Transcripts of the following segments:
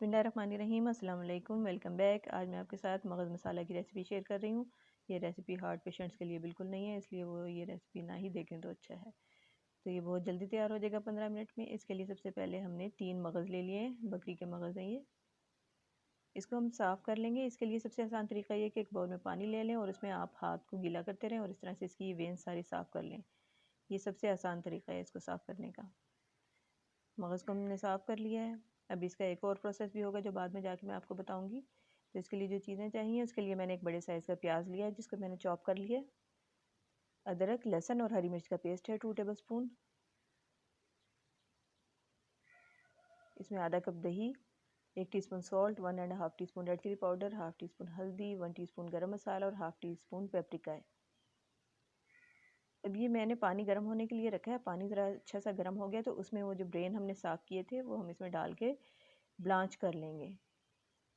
बिस्मिल्लाहिर्रहमानिर्रहीम, अस्सलाम वालेकुम, वेलकम बैक। आज मैं आपके साथ मगज़ मसाला की रेसिपी शेयर कर रही हूँ। ये रेसिपी हार्ट पेशेंट्स के लिए बिल्कुल नहीं है, इसलिए वो ये रेसिपी ना ही देखें तो अच्छा है। तो ये बहुत जल्दी तैयार हो जाएगा 15 मिनट में। इसके लिए सबसे पहले हमने 3 मगज़ ले लिए हैं, बकरी के मगज़ हैं ये। इसको हम साफ़ कर लेंगे। इसके लिए सबसे आसान तरीका ये कि एक बाउल में पानी ले लें और उसमें आप हाथ को गीला करते रहें और इस तरह से इसकी वेंस सारी साफ़ कर लें। ये सबसे आसान तरीका है इसको साफ़ करने का। मगज़ को हमने साफ़ कर लिया है। अब इसका एक और प्रोसेस भी होगा जो बाद में जाके मैं आपको बताऊंगी। तो इसके लिए जो चीज़ें चाहिए, उसके लिए मैंने एक बड़े साइज़ का प्याज लिया है जिसको मैंने चॉप कर लिया है। अदरक, लहसुन और हरी मिर्च का पेस्ट है 2 टेबल स्पून। इसमें आधा कप दही, 1 teaspoon salt, 1.5 teaspoon red chili powder, half teaspoon हल्दी, 1 टीस्पून गरम मसाला और हाफ टी स्पून पेपरिका है। अब ये मैंने पानी गर्म होने के लिए रखा है। पानी ज़रा अच्छा सा गर्म हो गया तो उसमें वो जो ब्रेन हमने साफ़ किए थे वो हम इसमें डाल के ब्लांच कर लेंगे।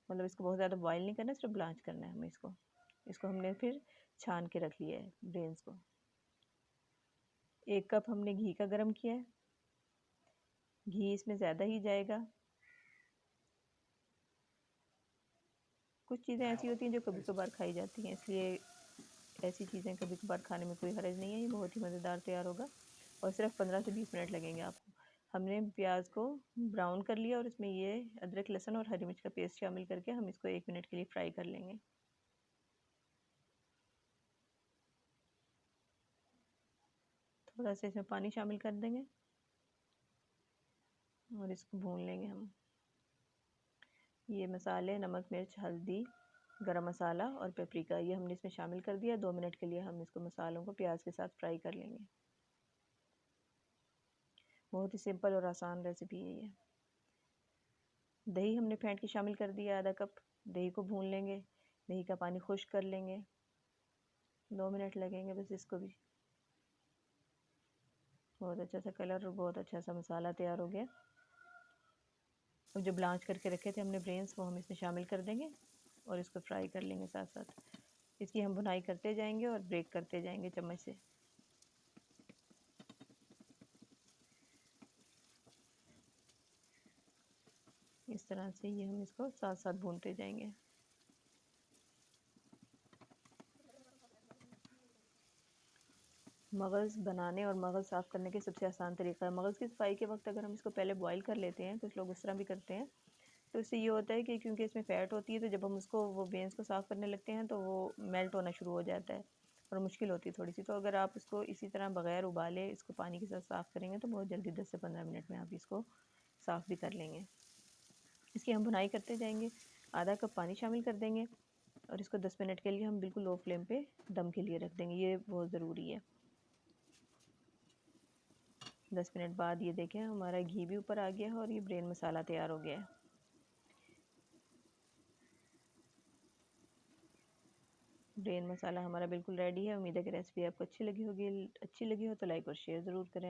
मतलब इसको बहुत ज़्यादा बॉयल नहीं करना, सिर्फ ब्लांच करना है हमें इसको। इसको हमने फिर छान के रख लिया है ब्रेन्स को। 1 कप हमने घी का गरम किया है। घी इसमें ज़्यादा ही जाएगा। कुछ चीज़ें ऐसी होती हैं जो कभी कभार खाई जाती हैं, इसलिए ऐसी चीज़ें कभी कभार खाने में कोई हर्ज नहीं है। ये बहुत ही मज़ेदार तैयार होगा और सिर्फ 15 से 20 मिनट लगेंगे आपको। हमने प्याज को ब्राउन कर लिया और इसमें ये अदरक, लहसुन और हरी मिर्च का पेस्ट शामिल करके हम इसको 1 मिनट के लिए फ्राई कर लेंगे। थोड़ा सा इसमें पानी शामिल कर देंगे और इसको भून लेंगे हम। ये मसाले नमक, मिर्च, हल्दी, गरम मसाला और पेपरिका ये हमने इसमें शामिल कर दिया। 2 मिनट के लिए हम इसको मसालों को प्याज के साथ फ्राई कर लेंगे। बहुत ही सिंपल और आसान रेसिपी है ये। दही हमने फेंट के शामिल कर दिया आधा कप। दही को भून लेंगे। दही का पानी खुश्क कर लेंगे। 2 मिनट लगेंगे बस इसको भी। बहुत अच्छा सा कलर और बहुत अच्छा सा मसाला तैयार हो गया। अब जो ब्लांच करके रखे थे हमने ब्रेन्स, वो हम इसमें शामिल कर देंगे और इसको फ्राई कर लेंगे साथ साथ। इसकी हम भुनाई करते जाएंगे और ब्रेक करते जाएंगे चम्मच से। इस तरह से ये हम इसको साथ साथ भूनते जाएंगे। मगज़ बनाने और मगज़ साफ़ करने के सबसे आसान तरीका है। मगज़ की सफाई के वक्त अगर हम इसको पहले बॉईल कर लेते हैं, कुछ लोग इस तरह भी करते हैं, तो इससे ये होता है कि क्योंकि इसमें फ़ैट होती है तो जब हम उसको वो वेंस को साफ़ करने लगते हैं तो वो मेल्ट होना शुरू हो जाता है और मुश्किल होती है थोड़ी सी। तो अगर आप इसको इसी तरह बग़ैर उबाले इसको पानी के साथ साफ़ करेंगे तो बहुत जल्दी 10 से 15 मिनट में आप इसको साफ़ भी कर लेंगे। इसकी हम भुनाई करते जाएंगे। आधा कप पानी शामिल कर देंगे और इसको 10 मिनट के लिए हम बिल्कुल लो फ्लेम पे दम के लिए रख देंगे। ये बहुत ज़रूरी है। 10 मिनट बाद ये देखें हमारा घी भी ऊपर आ गया है और ये ब्रेन मसाला तैयार हो गया है। ब्रेन मसाला हमारा बिल्कुल रेडी है। उम्मीद है कि रेसिपी आपको अच्छी लगी होगी। अच्छी लगी हो तो लाइक और शेयर ज़रूर करें।